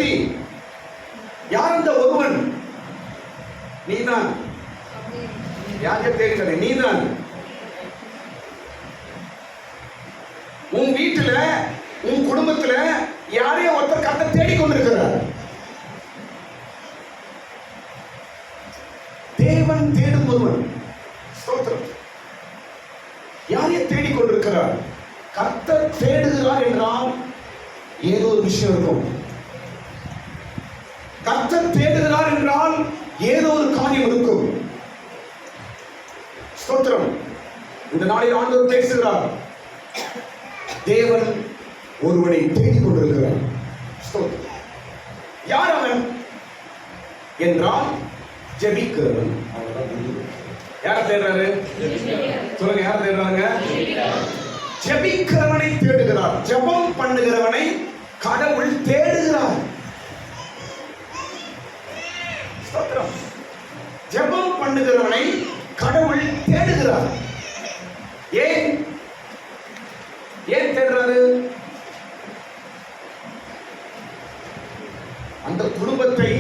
ஒருத்தி. யார் அந்த ஒருவன்? நீதான். யாரையும் தேடிக்கல, நீதான். உன் வீட்டுல உன் குடும்பத்துல யாரையும் ஒருத்தர் கர்த்தரை தேடிக்கொண்டிருக்கிறார். தேவன் தேடும் ஒருவன். ஸ்தோத்திரம். யாரையும் தேடிக்கொண்டிருக்கிறார். கர்த்தர் தேடுகிறார் என்றால் ஏதோ ஒரு விஷயம் இருக்கும். கர்த்தர் தேடுகிறார் என்றால் ஏதோ ஒரு காரியம் இருக்கும். ஸ்தோத்திரம். இந்த நாளில் ஆண்டவர் பேசுகிறார். தேவன் ஒருவனை தேடிக் கொண்டிருக்கிறார். ஸ்தோத்திரம். யார் அவன் என்றால் ஜெபிக்கிறவன். யார தேடுறாரு? சொல்லுங்க, யார தேடுறாங்க? ஜெபிக்கிறவனை தேடுகிறார். ஜெபம் பண்ணுகிறவனை கடவுள் தேடுகிறார். ஸ்தோத்திரம். ஜெபம் பண்ணுகிறவனை கடவுள் தேடுகிறார். ஏன் ஏன் தேடுறாரு? அந்த குடும்பத்தை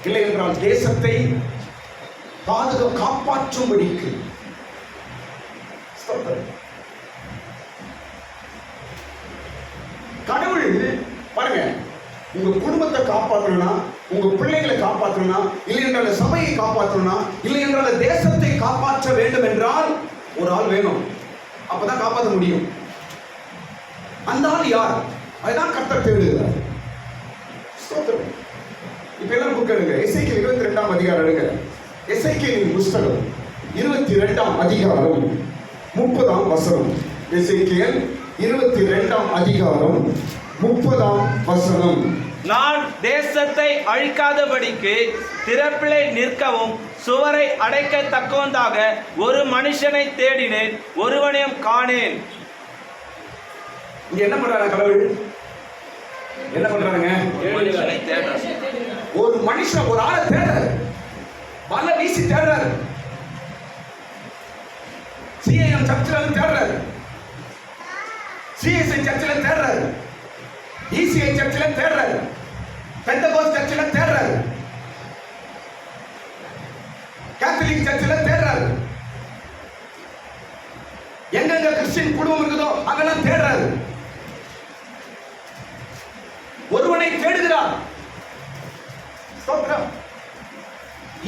இல்லை என்றால் தேசத்தை காப்பாற்றும்படிக்கு. கடவுள் பாருங்க, உங்க குடும்பத்தை காப்பாற்றணும்னா, உங்க பிள்ளைகளை காப்பாற்றணும்னா, இல்லை என்றால் சபையை காப்பாற்றணும்னா, இல்லை என்றால் தேசத்தை காப்பாற்ற வேண்டும் என்றால் ஒரு ஆள் வேணும். அப்பதான் காப்பாற்ற முடியும். அந்த ஆள் யார்? அதுதான் கர்த்தர் தேடுகிறார். ஸ்தோத்திரம். இப்ப எல்லாரும் புக் எடுங்க. எசேக்கியேல் 22ஆம் அதிகாரம் எடுங்க. எசேக்கியேலின் புஸ்தகம் 22ஆம் அதிகாரம் 30ஆம் வசனம். எசேக்கியேல் 22ஆம் அதிகாரம் 30ஆம் வசனம். நான் தேசத்தை அழிக்காதபடிக்கு திறப்பிலே நிற்கவும் சுவரை அடைக்க தக்கவந்தாக ஒரு மனுஷனை தேடினேன், ஒருவனையும் காணேன். இங்க என்ன பண்றாங்க கடவுள்? என்ன பண்றாங்க? ஒரு மனுஷன், ஒரு ஆளை தேடுறாரு. வலை வீசி தேடுறாரு. சிஐஎம் சர்ச்சில் தேடுறாரு. சிஎஸ்ஐ சர்ச்சில் தேடுறாரு. இசிஐ சர்ச்சில் தேடுறாரு. பெந்தகோஸ்து சர்ச்சில் தேடுறாரு. கேத்தலிக் சர்ச்சில் தேடுறாரு. எங்கெங்க கிறிஸ்டியன் குடும்பம் இருக்குதோ அங்கெல்லாம் தேடுறாரு. ஒருவனை தேடுகிறார்.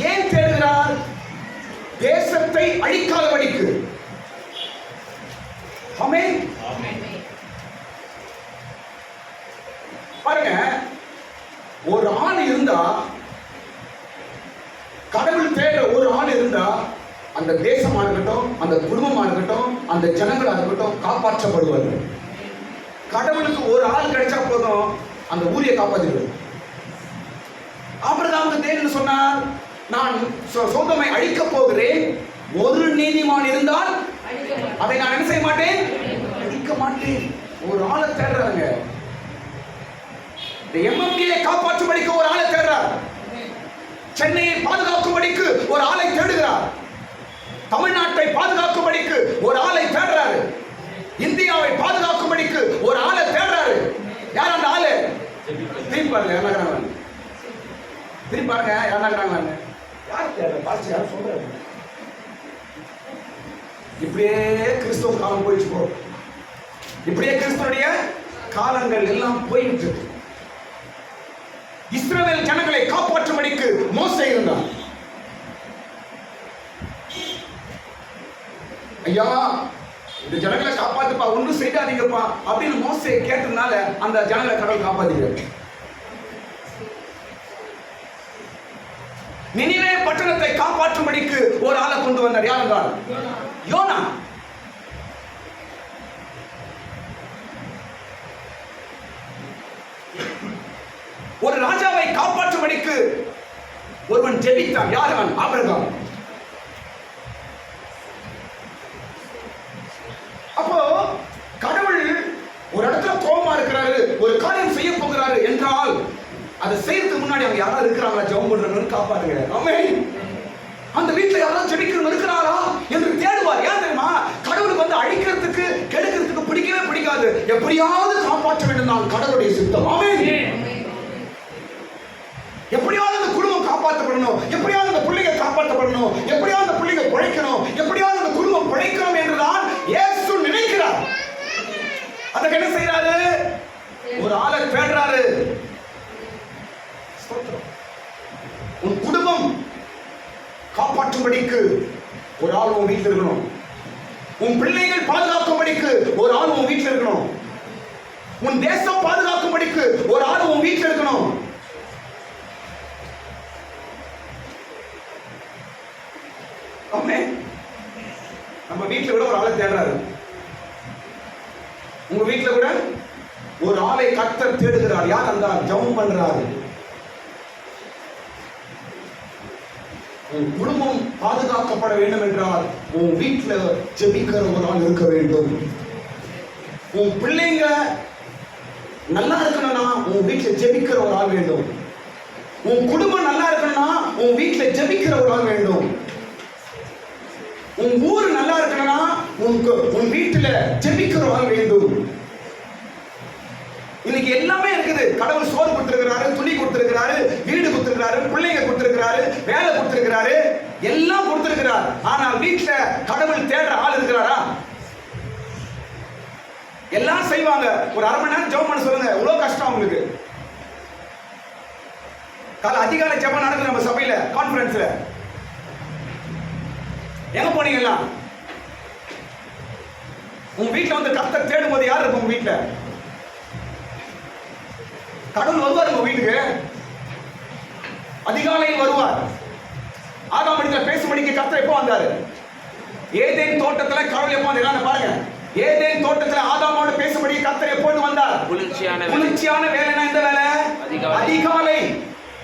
ஏன் தேடுகிறார்? தேசத்தை அழிக்காதபடிக்கு. ஆமென். பாருங்க, ஒரு ஆள் இருந்தா, கடவுள் தேடுற ஒரு ஆள் இருந்தா, அந்த தேசமா இருக்கட்டும், அந்த குடும்பமா இருக்கட்டும், அந்த ஜனங்களா இருக்கட்டும் காப்பாற்றப்படுவார்கள். கடவுளுக்கு ஒரு ஆள் கிடைச்சா போதும், அந்த ஊரை காப்பாற்றிடுவார். ஆபிரகாமுக்கு தேவன் சொன்னார், நான் சோதோமை அழிக்க போகிறேன், ஒரு நீதிமான் இருந்தால் அதை நான் என்ன செய்ய மாட்டேன்? அழிக்க மாட்டேன். ஒரு ஆளை தேடுறாங்க. எம்எம்டியை காப்பாற்றும்படிக்கு ஒரு ஆளை தேடுறார். சென்னையை பாதுகாக்கும்படிக்கு ஒரு ஆளை தேடுகிறார். தமிழ்நாட்டை பாதுகாக்கும்படிக்கு ஒரு ஆளை தேடுறாரு. இந்தியாவை பாதுகாக்கும்படிக்கு ஒரு ஆளை தேடுறாரு. யார் அந்த ஆளு? திரும்பி பாருங்க, யாருனாங்க? திரும்பி பாருங்க, யாருனாங்க? யார் தேடுற? பாஸ்டர் யாரும் சொல்றாரு. இப்படியே கிறிஸ்துவ காலம் போயிட்டு போ. இப்படியே கிறிஸ்துவனுடைய காலங்கள் எல்லாம் போயிட்டு. இஸ்ரவேல் ஜனங்களை காப்பாற்றும்படிக்கு மோசே இருந்தார். ஐயா, இந்த ஜனங்களை காப்பாத்துப்பா, ஒன்றும் செய்யாதீங்கப்பா அப்படின்னு மோசே கேட்டதுனால அந்த ஜனங்களை கடவுள் காப்பாத்துகிறார். நினிவே பட்டணத்தை காப்பாற்றும்படிக்கு ஒரு ஆளை கொண்டு வந்தார். யார் என்றால் யோனா. ஒரு ராஜாவை காப்பாற்றும்படிக்கு ஒருவன் ஜெபித்தான். யார் அவன்? ஆபிரகாம். அப்போ கடவுள் ஒரு இடத்துல கோபமா இருக்கிறாரு, ஒரு காரியம் செய்ய போகிறாரு என்றால் அதை செய்யறதுக்கு முன்னாடி அவங்க யாராவது இருக்கிறாங்களா ஜெபம் பண்றவங்க காப்பாருங்க. ஆமென். அந்த வீட்டுல யாராவது ஜெபிக்கிறவங்க இருக்கிறாரா என்று தேடுவார். ஏன் தெரியுமா? கடவுளுக்கு வந்து அழிக்கிறதுக்கு கெடுக்கிறதுக்கு பிடிக்கவே பிடிக்காது. எப்படியாவது காப்பாற்ற வேண்டும் தான் கடவுளுடைய சித்தம். ஆமென். காப்பாற்றும்படிக்கு ஒரு ஆள் உன் வீட்டில் இருக்கணும். உன் பிள்ளைகள் பாதுகாக்கும்படிக்கு ஒரு ஆள் உன் வீட்டில் இருக்கணும். உன் தேசம் பாதுகாக்கும்படிக்கு ஒரு ஆள் உன் வீட்டில் இருக்கணும். நம்ம வீட்டில் கூட ஒரு ஆளை தேடுறாரு. உங்க வீட்டில் கூட ஒரு ஆளை கர்த்தர் தேடுகிறார். யார் அந்த ஜெபம் பண்றாரு. உன் குடும்பம் பாதுகாக்கப்பட வேண்டும் என்றால் உன் வீட்டில் ஜெபிக்கிற ஒரு ஆள் இருக்க வேண்டும். உன் பிள்ளைங்க நல்லா இருக்கணும்னா உன் வீட்டில் ஜெபிக்கிற ஒரு ஆள் வேண்டும். உன் குடும்பம் நல்லா இருக்கணும்னா உன் வீட்டில் ஜெபிக்கிற ஒரு ஆள் வேண்டும். உன் ஊர் நல்லா இருக்கணும்னா உன் வீட்டில் ஜெபிக்கிற ஒரு ஆள் வேண்டும். இன்னைக்கு எல்லாமே இருக்குது. கடவுள் சோறு கொடுத்திருக்கிறாரு, துணி கொடுத்திருக்கிறாரு, வீடு கொடுத்திருக்கிறாரு, பிள்ளைங்க கொடுத்திருக்கிறாரு, வேலை கொடுத்திருக்கிறாரு, எல்லாம் கொடுத்திருக்கிறார். ஆனால் வீட்டுல கடவுள் தேடுற ஆள் இருக்கிறாரா? எல்லாம் செய்வாங்க. ஒரு அரை மணி நேரம் ஜெபம் பண்ண சொல்லுங்க, எவ்வளவு கஷ்டம் உங்களுக்கு. காலை அதிகாலை ஜெபம் நடக்குது நம்ம சபையில, கான்ஃபரன்ஸ்ல. எங்க போனீங்க எல்லாம்? உங்க வீட்டுல வந்து கர்த்தர் தேடும் போது யார் இருக்கும்? உங்க வீட்டுல கடவுள் வருவார். உங்க வீட்டுக்கு அதிகாலையில் வருவார். ஆதாம் இடத்துல பேசும்படிக்கு கர்த்தர் எப்போ வந்தாரு? ஏதேன் தோட்டத்துல கடவுள் எப்போ வந்தாரு பாருங்க. ஏதேன் தோட்டத்துல ஆதாமோடு பேசும்படி கர்த்தர் எப்போது வந்தார்? குளிர்ச்சியான வேலைனா எந்த வேலை? அதிகாலை.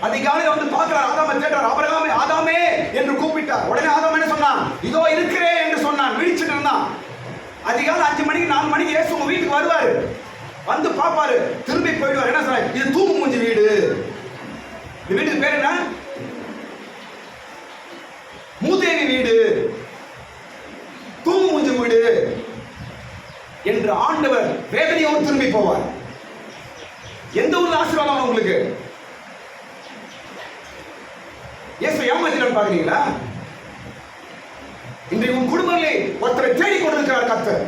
அதிகாலை வந்து பார்க்கிறார், ஆதாமை தேடுறார். ஆபிரகாமே, ஆதாமே என்று கூப்பிட்டார். உடனே ஆதாம் என்ன சொன்னான்? இதோ இருக்கிறேன் என்று சொன்னான். விழிச்சிட்டு இருந்தான். அதிகாலை 5 மணிக்கு 4 மணிக்கு இயேசு உங்க வீட்டுக்கு வருவாரு. வந்து பாப்பாரு, திரும்பி போயிடுவார். என்ன சொன்னார்? இது தூக்கு மூஞ்சி வீடு. இந்த வீட்டுக்கு பேர் என்ன? மூதேவி வீடு, தூக்கு மூஞ்சி வீடு என்று ஆண்டவர் வேதனையோடு திரும்பி போவார். எந்த ஒரு ஆசீர்வாதம் உங்களுக்கு? இயேசு ஏமாத்தினார் பாக்குறீங்களா? இன்றைக்கு உன் குடும்பங்களே ஒருத்தரை தேடிக் கொண்டிருக்கிறார் கர்த்தர்.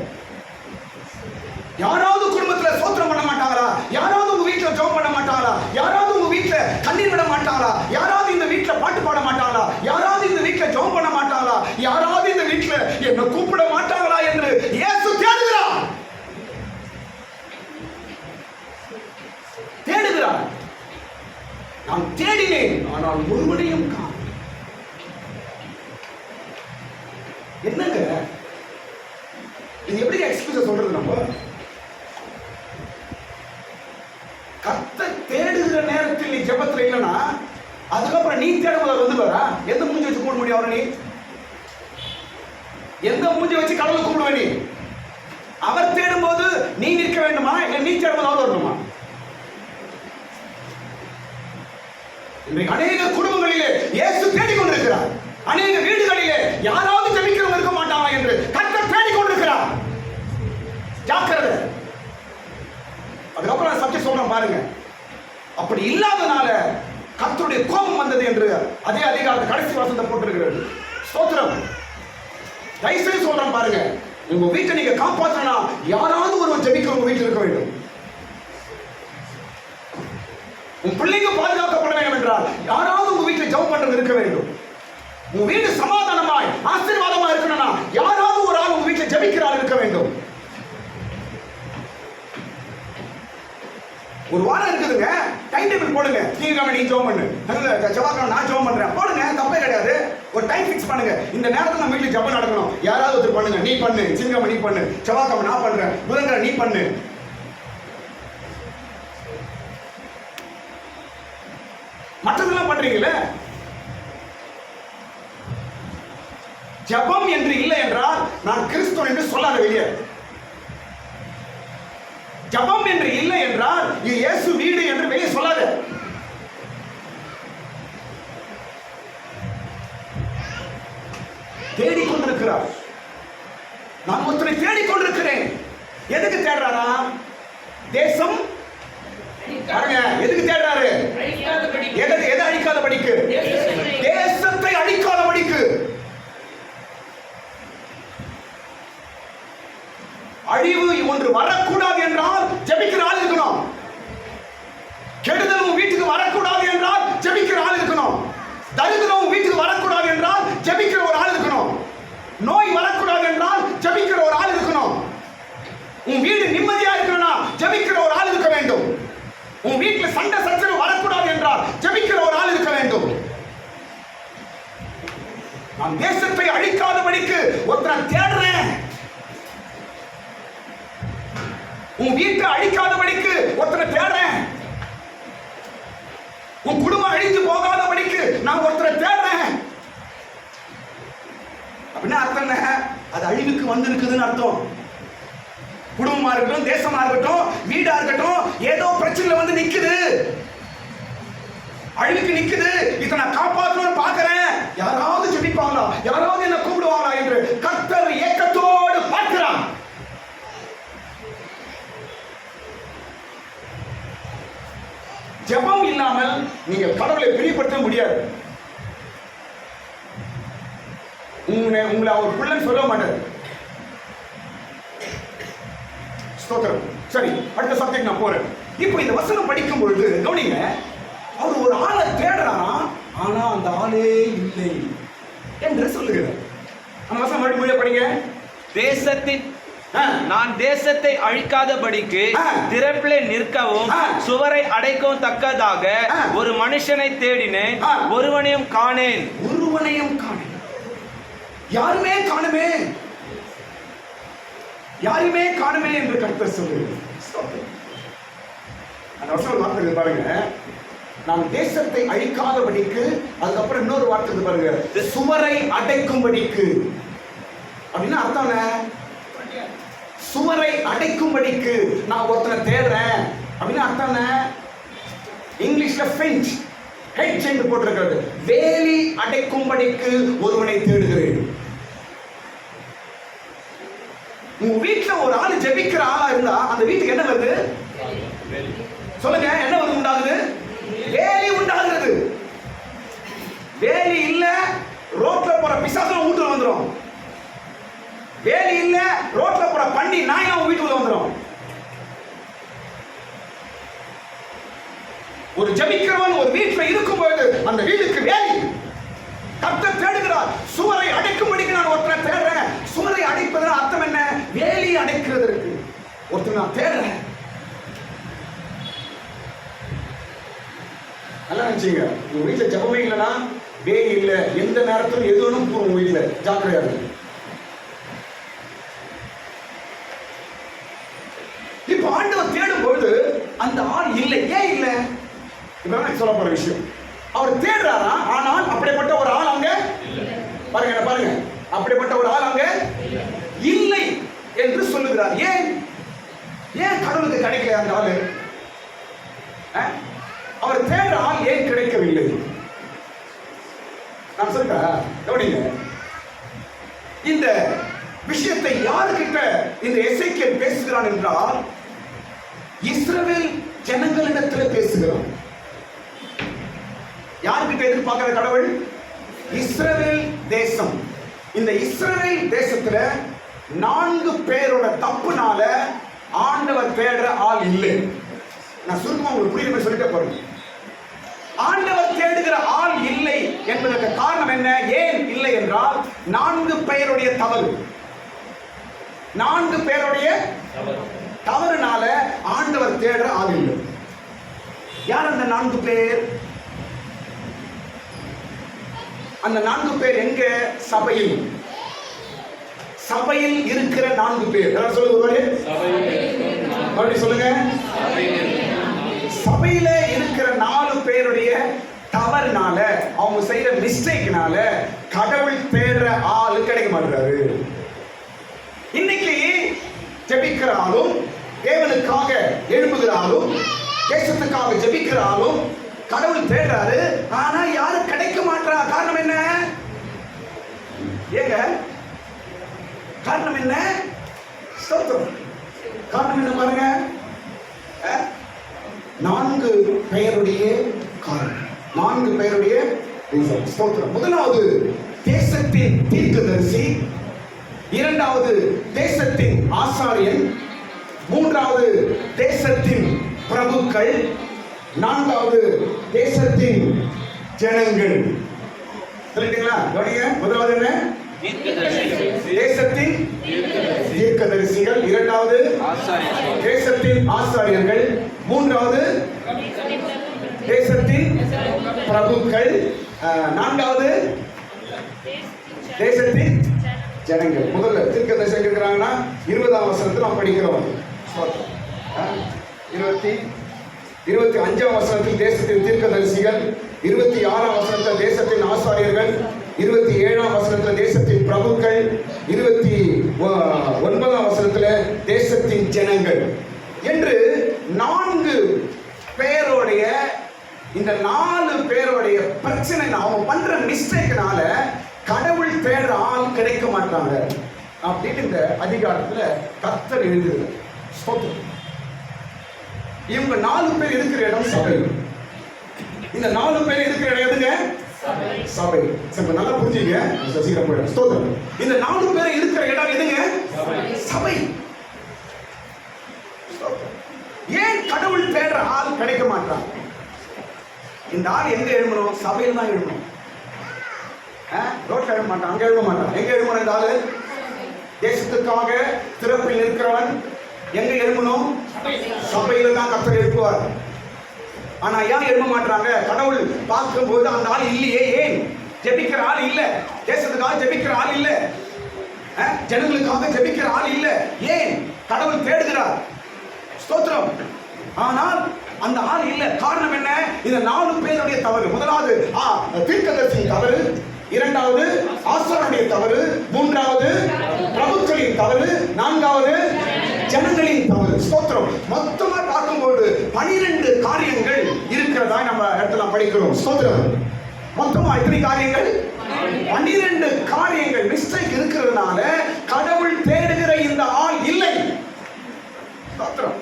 யாராவது குடும்பத்துல சோத்திரம் பண்ண மாட்டாங்களா? யாராவது உங்க வீட்டுல ஜெபம் பண்ண மாட்டாங்களா? யாராவது உங்க வீட்டுல கண்ணீர் விட மாட்டாங்களா? யாராவது இந்த வீட்டுல பாட்டு பாட மாட்டாங்களா? யாராவது இந்த வீட்டுல ஜெபம் பண்ண மாட்டாங்களா? யாராவது இந்த வீட்டுல என்ன கூப்பிட மாட்டாங்களா என்று இயேசு தேடுகிறார். தேடுகிறார். நான் தேடினேன், ஆனால் ஒருவனையும் காணோம். என்னங்க இது? எப்படி எக்ஸ்கியூஸ் சொல்றது? நம்ம கர்த்தர் தேடுகிற நேரத்தில் நீ ஜெபத்துல இல்லைன்னா அதுக்கப்புறம் நீ தேடும்போது வந்து வரா? எந்த மூஞ்சி வச்சு கூப்பிட முடியும் அவரை? நீ எந்த மூஞ்சி வச்சு கடவுளை கூப்பிடுவ? நீ அவர் தேடும்போது நீ நிற்க வேண்டுமா, இல்லை நீ தேடும்போது அவர் வரணுமா? இன்றைக்கு அநேக குடும்பங்களிலே இயேசு தேடிக்கொண்டிருக்கிறார். அநேக வீடுகளிலே யாராவது ஜெபிக்கிறவங்க இருக்க மாட்டாங்க என்று கர்த்தர் தேடிக்கொண்டிருக்கிறார். ஜாக்கிரதை. அதுக்கப்புறம் சப்ஜெக்ட் சொல்றேன் பாருங்க. அப்படி இல்லாதனால கர்த்தருடைய கோபம் வந்தது என்று அதே அதிகாரத்தை கடைசி வசனத்தை போட்டிருக்கிறது. ஸ்தோத்திரம். தயவுசெய்து சொல்றேன் பாருங்க. உங்க வீட்டை நீங்க காப்பாற்றனா யாராவது ஒருவர் ஜெபிக்கிற உங்க வீட்டில் இருக்க வேண்டும். உன் பிள்ளைங்க பாதுகாக்கப்பட வேண்டும் என்றால் யாராவது உங்க வீட்டில் ஜெபம் பண்றது இருக்க வேண்டும். உங்க வீடு சமாதானமாய் ஆசீர்வாதமா இருக்கணும்னா யாராவது ஒரு ஆள் உங்க வீட்டில் ஜெபிக்கிற ஆள் இருக்க வேண்டும். ஒரு வாரம் இருக்குதுங்க, டைம் டேபிள் போடுங்க. திங்கக்கிழமை நீ ஜெபம் பண்ணு, செவ்வாய்க்கிழமை நான் ஜெபம் பண்றேன் போடுங்க, தப்பே கிடையாது. ஒரு டைம் ஃபிக்ஸ் பண்ணுங்க. இந்த நேரத்தில் நம்ம வீட்டில் ஜெபம் நடக்கணும். யாராவது ஒருத்தர் பண்ணுங்க. நீ பண்ணு, திங்கக்கிழமை நீ பண்ணு, செவ்வாய்க்கிழமை நான் பண்றேன், புதன்கிழமை நீ பண்ணு. மற்றதெல்லாம் பண்றீங்களே. ஜெபம் என்று இல்லை என்றால் நான் கிறிஸ்துவன் என்று சொல்லாத வெளியே. ஜெபம் என்று இல்லை என்றால் இது இயேசு வீடு என்று வெளியே சொல்லாத. தேடிக்கொண்டிருக்கிறார். நான் ஒருத்தரை தேடிக்கொண்டிருக்கிறேன். எதுக்கு தேடுறாரா? தேசம் பாருங்க, எதுக்கு தேடுறாரு? எதை அழிக்காத படிக்கு? தேசத்தை அழிக்காத படிக்கு. அழிவு ஒன்று வரக்கூடாது என்றால் ஜெபிக்கிற ஆள் இருக்கணும். கெடுதல் உன் வீட்டுக்கு வரக்கூடாது என்றால் ஜெபிக்கிற ஆள் இருக்கணும். தரித்திரம் உன் வீட்டுக்கு வரக்கூடாது என்றால் ஜெபிக்கிற நான் தேசத்தை அழிக்காதபடிக்கு ஒருத்தரை தேடுறேன். உன் வீட்டை அழிக்காதபடிக்கு ஒருத்தரை தேடுறேன். உன் குடும்பம் அழிந்து போகாதபடிக்கு நான் ஒருத்தரை தேடுறேன். அப்படின்னா அர்த்தம் என்ன? அது அழிவுக்கு வந்திருக்குதுன்னு அர்த்தம். குடும்பமா இருக்கட்டும், தேசமா இருக்கட்டும், வீடா இருக்கட்டும், ஏதோ பிரச்சனை வந்து நிக்குது, அழிவுக்கு நிக்குது. இதை நான் காப்பாற்றணும்னு பார்க்கிறேன். யாராவது ஜெபிப்பாங்களா, யாராவது என்ன கூப்பிடுவாங்களா என்று கர்த்தர் ஏக்கத்தோடு பார்க்கிறான். ஜெபம் இல்லாமல் நீங்க கடவுளை பிரியப்படுத்த முடியாது. உங்களை அவர் பிள்ளைன்னு சொல்ல மாட்டார். ஸ்தோத்திரம். சரி, அடுத்த சப்ஜெக்ட் நான் போறேன். இப்போ இந்த வசனம் படிக்கும் பொழுது கவனிங்க, அவர் ஒரு ஆளை தேடுறாராம், ஆனா அந்த ஆளே இல்லை என்று சொல்லுகிறார். அந்த வசனம் மறுபடியும் படிங்க. தேசத்தின் நான் தேசத்தை அழிக்காதபடிக்கு திறப்பிலே நிற்கவும் சுவரை அடைக்கவும் தக்கதாக ஒரு மனுஷனை தேடினேன், ஒருவனையும் காணேன். ஒருவனையும் காணேன். யாருமே காணுமே, யாருமே காணுமே என்று கர்த்தர் சொல்லுகிறார். அந்த வசனம் வார்த்தை பாருங்க, நாம் தேசத்தை அழிக்காதபடிக்கு, அதுக்கப்புறம் இன்னொரு வார்த்தை பாருங்க, சுவரை அடைக்கும்படிக்கு. அப்படின்னா அர்த்தம் என்ன? சுவரை அடைக்கும்படிக்கு நான் ஒருத்தனை தேடுறேன் அப்படின்னு அர்த்தம் என்ன? இங்கிலீஷ்ல ஃபென்ச், ஹெட்ஜ் என்று போட்டிருக்கிறது. வேலி அடைக்கும்படிக்கு ஒருவனை தேடுகிறேன். உங்க வீட்டுல ஒரு ஆள் ஜெபிக்கிற ஆளா இருந்தா அந்த வீட்டுக்கு என்ன வருது? சொல்லுங்க, என்ன வந்து உண்டாகுது? வேலி உண்டாகிறது. வேலி இல்ல, ரோட்ல போற பிசாசம் வீட்டுல வந்துடும். வேலி இல்ல, ரோட்ல போற பண்ணி நாயா வீட்டுக்குள்ள வந்துடும். ஒரு ஜெபிக்கிறவன் ஒரு வீட்டுல இருக்கும்போது அந்த வீட்டுக்கு வேலி. கர்த்தர் தேடுகிறார். சுவரை அடைக்கும்படிக்கு நான் ஒருத்தரை தேடுறேன். சுவரை அடைப்பதன் அர்த்தம் என்ன? வேலி அடைக்கிறதற்கு ஒருத்தர் நான் தேடுறேன். நல்லா நினைச்சீங்க, உங்க வீட்டுல ஜபமே இல்லைன்னா வேலி இல்லை, எந்த நேரத்திலும் எது வேணும் போகும். உங்க வீட்டுல ஜாக்கிரதையா இருக்கு. இப்ப ஆண்டவர் தேடும் பொழுது அந்த ஆள் இல்லை. ஏன் இல்லை? இப்ப சொல்ல போற விஷயம், அவர் தேடுறாரா, ஆனால் அப்படிப்பட்ட ஒரு ஆள் அங்க பாருங்க, பாருங்க, அப்படிப்பட்ட ஒரு ஆள் அங்க இல்லை என்று சொல்லுகிறார். ஏன்? ஏன் கடவுளுக்கு கிடைக்கல அந்த ஆளு? அவர் தேடுற ஆள் ஏன் கிடைக்கவில்லை? நான் சொல்றேன், கவனிங்க. இந்த விஷயத்தை யாருக்கிட்ட இந்த எசேக்கியேல் பேசுகிறான் என்றால் இஸ்ரவேல் ஜனங்களிடத்தில் பேசுகிறான். யாருக்கிட்ட எதிர்பார்க்கிற கடவுள்? இஸ்ரவேல் தேசம். இந்த இஸ்ரவேல் தேசத்துல 4 பேரோட தப்புனால ஆண்டவர் தேடுற ஆள் இல்லை. நான் சுருக்கமா உங்களுக்கு புரியுற மாதிரி சொல்லிட்டே போறேன். ஆண்டவர் தேடுகிற ஆள் இல்லை என்பதற்கு காரணம் என்ன? ஏன் இல்லை என்றால் 4 பேருடைய தவறு. 4 பேருடைய தவறுனால ஆண்டவர் தேடுற ஆள் இல்லை. யார் அந்த 4 பேர்? அந்த 4 பேர் எங்க? சபையில். சபையில் இருக்கிற 4 பேர். சொல்லுங்க, மறுபடியும் சொல்லுங்க. சபையில இருக்கிற 4 பேருடைய தவறுனால, அவங்க செய்யற மிஸ்டேக்னால கடவுள் தேடுற ஆளு கிடைக்க மாட்டாரு. இன்னைக்கு ஜெபிக்கிற ஆளும், தேவனுக்காக எழுப்புகிற ஆளும், தேசத்துக்காக ஜெபிக்கிற ஆளும் கடவுள் தேடுறாரு, ஆனா யாரும் கிடைக்க மாட்டா. காரணம் என்ன? ஏங்க காரணம் என்ன? ஸ்தோத்திரம். காரணம் என்ன பாருங்க. 4 பெயருடைய காரணம், 4 பெயருடைய ஸ்தோத்திரம். முதலாவது தேசத்தின் தீர்க்கதரிசி, இரண்டாவது தேசத்தின் ஆசாரியன், மூன்றாவது தேசத்தின் பிரபுக்கள், நான்காவது தேசத்தின் ஜனங்கள். சொல்லிட்டீங்களா? முதலாவது என்ன? தேசத்தின் தீர்க்கதரிசிகள், இரண்டாவது தேசத்தின் ஆசாரியர்கள், மூன்றாவது தேசத்தின் பிரபுக்கள், நான்காவது தேசத்தின் ஜனங்கள். முதல்ல தீர்க்கதரிசி இருக்கிறாங்கன்னா 20ஆம் வசனத்தில் நாம் படிக்கிறோம். 25ஆம் வசனத்தில் தேசத்தின் தீர்க்கதரிசிகள், 26ஆம் வசனத்தில் தேசத்தின் ஆசாரியர்கள், 27ஆம் வசனத்தில் தேசத்தின் பிரபுக்கள், 29ஆம் வசனத்தில் தேசத்தின் ஜனங்கள் என்று 4 பேருடைய, இந்த 4 பேருடைய பிரச்சனை, அவங்க பண்ற மிஸ்டேக்னால கடவுள் தேடுற ஆள் கிடைக்க மாட்டாங்க அப்படின்னு இந்த அதிகாரத்துல கர்த்தர் எழுதுகிறார். இவங்க 4 பேர் இருக்கிற இடம் சபை. இந்த 4 பேர் இருக்கிற இடம் எதுங்க? சபை. சரி, நல்லா புரிஞ்சுங்க. சீக்கிரம் போயிடும். ஸ்தோத்திரம். இந்த 4 பேர் இருக்கிற இடம் எதுங்க? சபை. ஏன் கடவுள் தேடுற ஆள் கிடைக்க மாட்டான்? இந்த ஆள் எங்க எழுமணும்? சபையில் தான் எழுமணும். ரோட்ல எழுத மாட்டான், அங்க எழுத மாட்டான். எங்க எழுமணும்? இந்த ஆளு தேசத்துக்காக திறப்பில் இருக்கிறவன் எங்க எழுமணும்? சபையில தான் கர்த்தர் எழுப்புவார். ஆனா ஏன் எழுத மாட்டாங்க? கடவுள் பார்க்கும்போது அந்த ஆள் இல்லையே. ஏன்? ஜெபிக்கிற ஆள் இல்ல, தேசத்துக்காக ஜெபிக்கிற ஆள் இல்ல, ஜனங்களுக்காக ஜெபிக்கிற ஆள் இல்ல. ஏன்? கடவுள் தேடுகிறார். ஸ்தோத்திரம். ஆனால் அந்த ஆள் இல்ல. காரணம் என்ன? இந்த 4 பேருடைய தவறு. முதலாவது தீர்க்கதரிசியின் தவறு, 2வது ஆசாரியனுடைய தவறு, 3வது பிரபுக்களின் தவறு, 4வது ஜனங்களின் தவறு. ஸ்தோத்திரம். மொத்தமா பார்க்கும்போது 12 காரியங்கள் இருக்கிறதா நம்ம இடத்துல படிக்கிறோம். ஸ்தோத்திரம். மொத்தமா எத்தனை காரியங்கள்? 12 காரியங்கள் மிஸ்டேக் இருக்கிறதுனால கடவுள் தேடுகிற இந்த ஆள் இல்லை. ஸ்தோத்திரம்.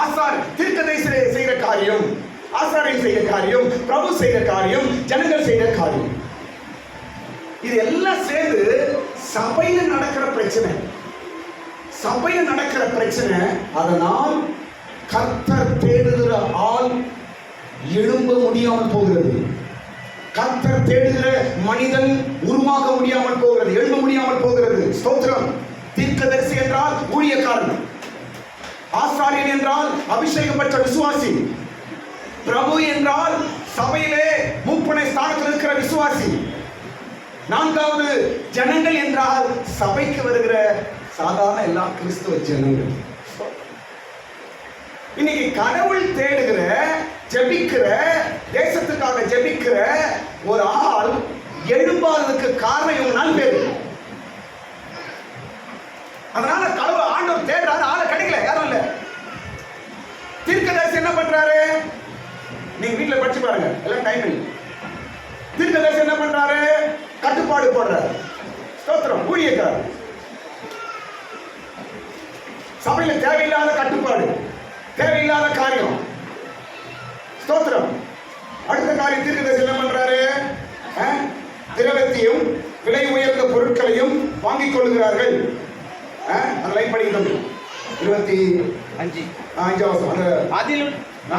ஆசார் தீர்க்கதரிசி செய்கிற காரியம், ஆசாரியன் செய்கிற காரியம், பிரபு செய்கிற காரியம், ஜனங்கள் செய்கிற காரியம், இது எல்லாம் சேர்ந்து சபையில நடக்கிற பிரச்சனை. சபையில நடக்கிற பிரச்சனை. அதனால் கர்த்தர் தேடுகிற ஆள் எழும்ப முடியாமல் போகிறது. கர்த்தர் தேடுகிற மனிதன் உருவாக முடியாமல் போகிறது, எழும்ப முடியாமல் போகிறது. ஸ்தோத்திரம். தீர்க்கதரிசி என்றால் ஊழியக்காரன், ஆசாரியன் என்றால் அபிஷேகம் பெற்ற விசுவாசி, பிரபு என்றால் சபையிலே மூப்பனை ஸ்தானத்தில் இருக்கிற விசுவாசி, 4வது ஜனங்கள் என்றால் சபைக்கு வருகிற சாதாரண எல்லா கிறிஸ்துவ ஜனங்கள். இன்னைக்கு கடவுள் தேடுகிற, ஜெபிக்கிற, தேசத்துக்காக ஜெபிக்கிற ஒரு ஆள் எழும்பாததுக்கு காரணம் இவங்க 4 பேர். அதனால கடவுள் ஆண்டவர் தேடுறாரு, ஆளை கிடைக்கல, யாரும் இல்ல. தீர்க்கதரிசி என்ன பண்றாரு? நீங்க வீட்டுல படிச்சு பாருங்க, எல்லாம் டைம் இல்லை. தீர்க்கதரிசி என்ன பண்றாரு? கட்டுப்பாடு போடுறாரு. ஸ்தோத்திரம். ஊழியக்காரர். சபையில தேவையில்லாத கட்டுப்பாடு, தேவையில்லாத காரியம். ஸ்தோத்திரம். அடுத்த காரியம் தீர்க்கதரிசி என்ன பண்றாரு? திரவத்தையும் விலை உயர்ந்த பொருட்களையும் வாங்கிக் கொள்கிறார்கள். அந்த லைன் படிக்கிறது 25.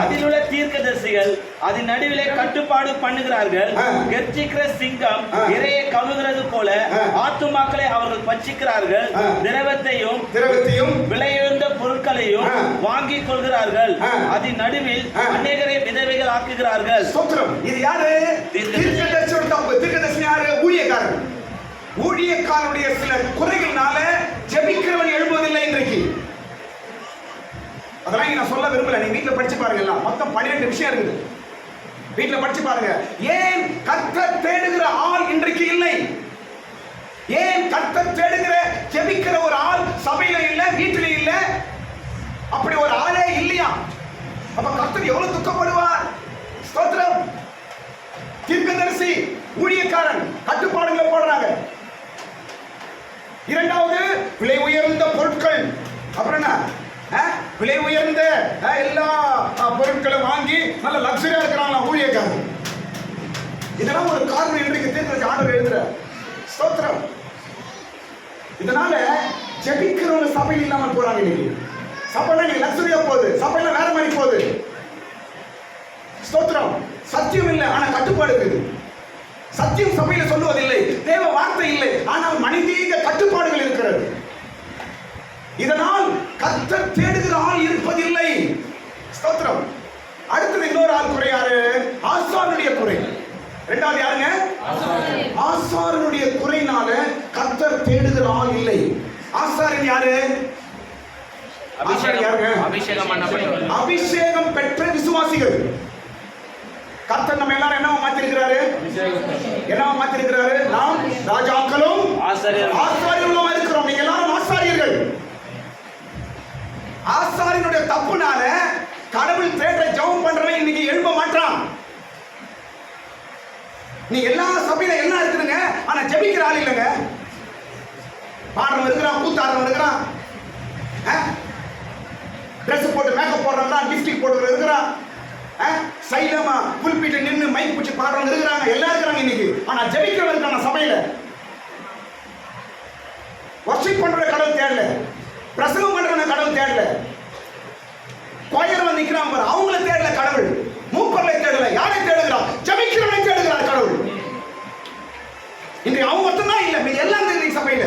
அதிலுள்ள தீர்க்கதரிசிகள் அதன் நடுவிலே கட்டுப்பாடு பண்ணுகிறார்கள். கர்ஜிக்கிற சிங்கம் இரையை கவுகிறது போல ஆத்துமாக்களை அவர்கள் பட்சிக்கிறார்கள். திரவத்தையும் விலையுயர்ந்த பொருட்களையும் வாங்கிக் கொள்கிறார்கள். அதன் நடுவில் அநேகரை விதவைகள் ஆக்குகிறார்கள். இது யாரு? தீர்க்கதரிசியோட தப்பு. தீர்க்கதரிசி யாரு? ஊழியக்காரன். ஊழியக்காரனுடைய சில குறைகள்னால ஜெபிக்கிறவன் எழும்புவதில்லை இன்றைக்கு. அதெல்லாம் நான் சொல்ல விரும்பல. நீங்க வீட்டுல படிச்சு பாருங்க. எல்லாம் மொத்தம் 12 விஷயம் இருக்குது. வீட்டுல படிச்சு பாருங்க. ஏன் கர்த்தர் தேடுகிற ஆள் இன்றைக்கு இல்லை? ஏன் கர்த்தர் தேடுகிற ஜெபிக்கிற ஒரு ஆள் சபையில இல்ல, வீட்டில இல்ல? அப்படி ஒரு ஆளே இல்லையா? அப்ப கர்த்தர் எவ்வளவு துக்கப்படுவார்? ஸ்தோத்திரம். தீர்க்கதரிசி, ஊழியக்காரன் கட்டுப்பாடுகளை போடுறாங்க. 2வது விலை உயர்ந்த பொருட்கள். அப்புறம் என்ன? விலை உயர்ந்த எல்லா பொருட்களும் வாங்கி நல்ல லக்ஸரியா இருக்கிறாங்களா ஊழியக்காரன். இதெல்லாம் ஒரு காரணம் இன்றைக்கு தீர்க்கதரிசி ஆண்டவர் எழுதுற. ஸ்தோத்திரம். இதனால ஜெபிக்கிறவங்க சபையில் இல்லாமல் போறாங்க. இன்னைக்கு சபையில நீங்க லக்ஸரியா போகுது, சபையில வேற மாதிரி போகுது. ஸ்தோத்திரம். சத்தியம் இல்லை, ஆனா கட்டுப்பாடு இருக்குது. சத்தியம் சபையில சொல்லுவதில்லை, தேவ வார்த்தை இல்லை, ஆனால் மனிதீக கட்டுப்பாடுகள் இருக்கிறது. இதனால் கர்த்தர் தேடுகிற ஆள் இருப்பதில்லை. ஸ்தோத்திரம். அடுத்தது இன்னொரு ஆள் குறை யாரு? ஆசாரனுடைய குறை. 2வது யாருங்க? ஆசாரனுடைய குறை. தேடுகிற ஆள் இல்லை. ஆசாரியன் யாரு? அபிஷேகம் பெற்ற விசுவாசிகள். கர்த்தர் நம்ம எல்லாரும் என்னவா மாத்திருக்கிறாரு? என்னவா மாத்திருக்கிறாரு? நாம் ராஜாக்களும் ஆசாரியர்களும் இருக்கிறோம். நீங்க எல்லாரும் ஆசாரியர்கள். ஆசாரியனுடைய தப்புனால கடவுள் தேடுற ஜெபம் பண்றவன் இன்னைக்கு எழும்ப மாட்டான். நீ எல்லா சபையில எல்லாம் இருக்குதுங்க, ஆனா ஜெபிக்கிற ஆள் இல்லைங்க. பாடுறவன் இருக்கிறான், கூத்தாடுறவன் இருக்கிறான், ட்ரெஸ் போட்டு மேக்கப் போடுறவன், லிப்ஸ்டிக் போட்டு இருக்கிறான், சைலமா புல்பீட்டை நின்று மைக் பிடிச்சி பாடுறவங்க இருக்கிறாங்க, எல்லாம் இருக்கிறாங்க இன்னைக்கு. ஆனா ஜெபிக்கிறவன் இருக்கான சபையில. வர்ஷிப் பண்ற கடவுள் தேடல, பிரசங்கம் பண்றவன கடவுள் தேடல, கோயர் நிக்கிறான் பாரு, அவங்கள தேடல கடவுள். மூப்பர்களை தேடல, யாரை தேடுகிறான்? ஜெபிக்கிறவனை தேடுகிறார் கடவுள். இன்றைக்கு அவங்க மட்டும்தான் இல்ல, மீதி எல்லாம் இன்னைக்கு சபையில.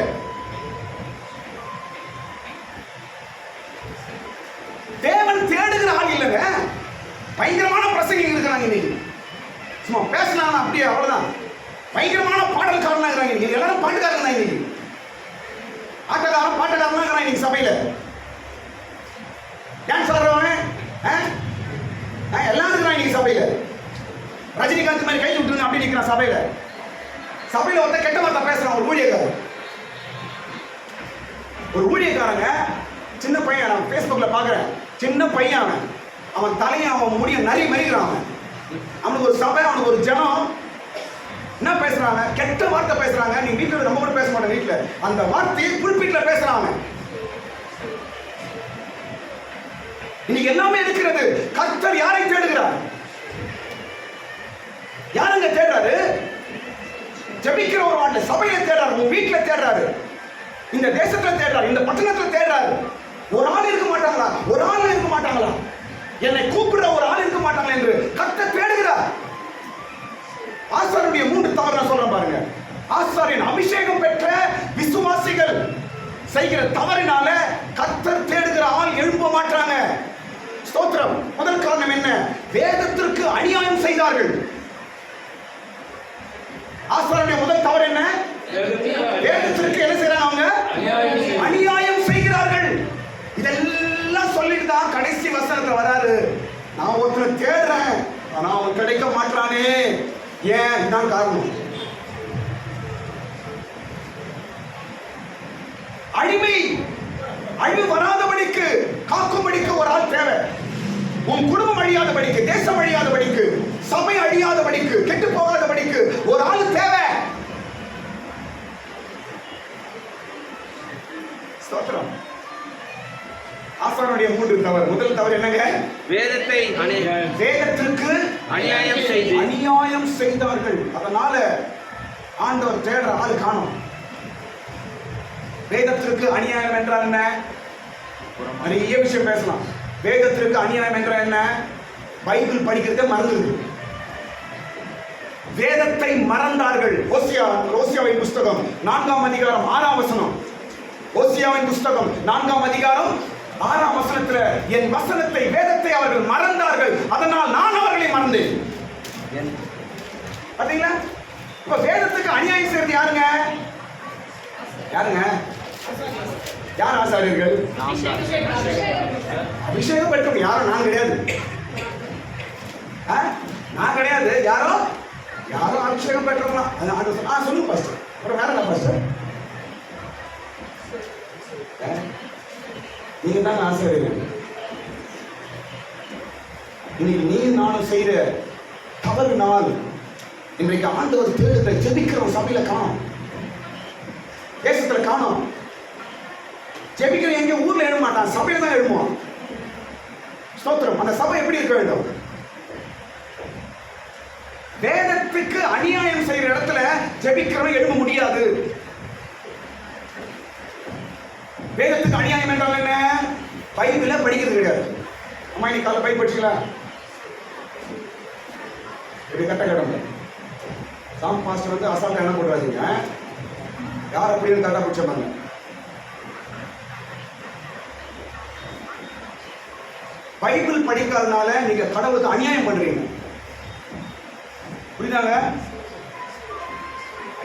தேவன் தேடுகிற ஆள் இல்லைங்க. பயங்கரமான பிரசங்க இருக்கிறாங்க இன்னைக்கு. சும்மா பேசலாம் அப்படியே அவ்வளவுதான். பயங்கரமான பாடல்காரனா இருக்கிறாங்க இன்னைக்கு. எல்லாரும் பாட்டுக்காரங்க தான் இன்னைக்கு. ஆட்டக்காரன் பாட்டுக்காரனா இருக்கிறான் இன்னைக்கு சபையில. டான்ஸ் ஆடுறவன் எல்லாம் இருக்கிறான் இன்னைக்கு சபையில. ரஜினிகாந்த் மாதிரி கை விட்டுருங்க அப்படி நிற்கிறான் சபையில. சபையில ஒருத்தர் கெட்ட வார்த்தை பேசுறான். ஒரு ஊழியக்காரங்க சின்ன பையன், நான் பேஸ்புக்ல பாக்குறேன். சின்ன பையன், அவன் தலையை அவன் முடிய நிறைய மறிக்கிறான். அவனுக்கு ஒரு சபை, அவனுக்கு ஒரு ஜனம் என்ன பேசுறாங்க? கெட்ட வார்த்தை பேசுறாங்க. நீங்க வீட்டுல நம்ம கூட பேச மாட்டோம். வீட்டுல அந்த வார்த்தையை புல்பீட்ல பேசுறாங்க. இன்னைக்கு எல்லாமே இருக்கிறது. கர்த்தர் யாரை தேடுகிறார்? யாருங்க தேடுறாரு? ஜெபிக்கிற ஒரு ஆளு சபையில தேடுறாரு, உங்க வீட்டுல தேடுறாரு, இந்த தேசத்துல தேடுறாரு, இந்த பட்டணத்துல தேடுறாரு. ஒரு ஆள் இருக்க மாட்டாங்களா? ஒரு ஆள் இருக்க மாட்டாங்களா? என்னை கூப்பிடுற ஒரு ஆள் இருக்க மாட்டாங்களா என்று கர்த்தர் தேடுகிறார். ஆசாரியனுடைய 3 தவறு நான் சொல்றேன் பாருங்க. ஆசாரியன் அபிஷேகம் பெற்ற விசுவாசிகள் செய்கிற தவறினால கர்த்தர் தேடுகிற ஆள் எழும்ப மாட்டாங்க. ஸ்தோத்திரம். முதல் காரணம் என்ன? வேதத்திற்கு அநியாயம் செய்தார்கள். ஆசாரியனுடைய முதல் தவறு என்ன? வேதத்திற்கு என்ன செய்றாங்க? அவங்க அநியாயம் செய்கிறார்கள். இதெல்லாம் சொல்லிட்டு தான் கடைசி வசனத்துல வராரு. நான் ஒருத்தரை தேடுறேன், ஆனா அவன் கிடைக்க மாட்டானே. ஏன்? இதுதான் காரணம். அழிவு வராதபடிக்கு காக்கும்படிக்கு ஒரு ஆள் தேவை. உன் குடும்பம் அழியாதபடிக்கு, தேசம் அழியாதபடிக்கு, சபை அழியாதபடிக்கு, கெட்டு போகாதபடிக்கு ஒரு ஆள் தேவை. ஸ்தோத்திரம். ஆசாரியனுடைய 3 தவறு. முதல் தவறு என்னங்க? வேதத்திற்கு அநியாயம் செய்தார்கள். அதனால ஆண்டவர் தேடுற ஆள் காணோம். வேதத்திற்கு அநியாயம் என்றால் என்ன? நிறைய விஷயம் பேசலாம். வேதத்திற்கு அநியாயம் என்றால் என்ன? பைபிள் படிக்கிறத மறந்துது. வேதத்தை மறந்தார்கள். ஓசியாவின் புஸ்தகம் 4ஆம் அதிகாரம் 6ஆம் வசனம். ஓசியாவின் புஸ்தகம் 4ஆம் அதிகாரம் 6ஆம் வசனத்துல, என் வசனத்தை, வேதத்தை அவர்கள் மறந்தார்கள், அதனால் நான் அவர்களை மறந்தேன். பாத்தீங்களா? இப்ப வேதத்துக்கு அநியாயம் செய்யறது யாருங்க? யாருங்க? யார் ஆசாரியர்கள்? அபிஷேகம் பெற்றவங்க. யாரும் நான் கிடையாது. நான் கிடையாது. யாரோ அபிஷேகம் பெற்றவங்களா? சொல்லுங்க பாஸ்டர். அப்புறம் வேற என்ன பாஸ்டர்? நீங்க தான் ஆசாரியர்கள். இன்னைக்கு நீ நானும் செய்யற தவறு நாள் இன்றைக்கு ஆண்டவர் தேடுகிற ஜெபிக்கிறோம் சபையில காணோம், தேசத்துல காணோம். ஜெபிக்கிற எங்க ஊர்ல எழுத மாட்டான், சபையில தான் எழுதுவோம். ஸ்தோத்திரம். அந்த சபை எப்படி இருக்க வேண்டும்? வேதத்துக்கு அநியாயம் செய்யற இடத்துல ஜெபிக்கிறவன் எழுத முடியாது. வேதத்துக்கு அநியாயம் என்றால் என்ன? பைபிள படிக்கிறது கிடையாது. அம்மா இன்னைக்கு காலை பைபிள் படிச்சுக்கலாம். இப்படி கட்ட கடமை. சாம் பாஸ்டர் வந்து அசால்ட்டா என்ன போடுறாதீங்க. யார் அப்படின்னு கரெக்டா பிடிச்சாங்க. பைபிள் படிக்காதனால நீங்க கடவுளுக்கு அநியாயம் பண்றீங்க. புரியுதாங்க?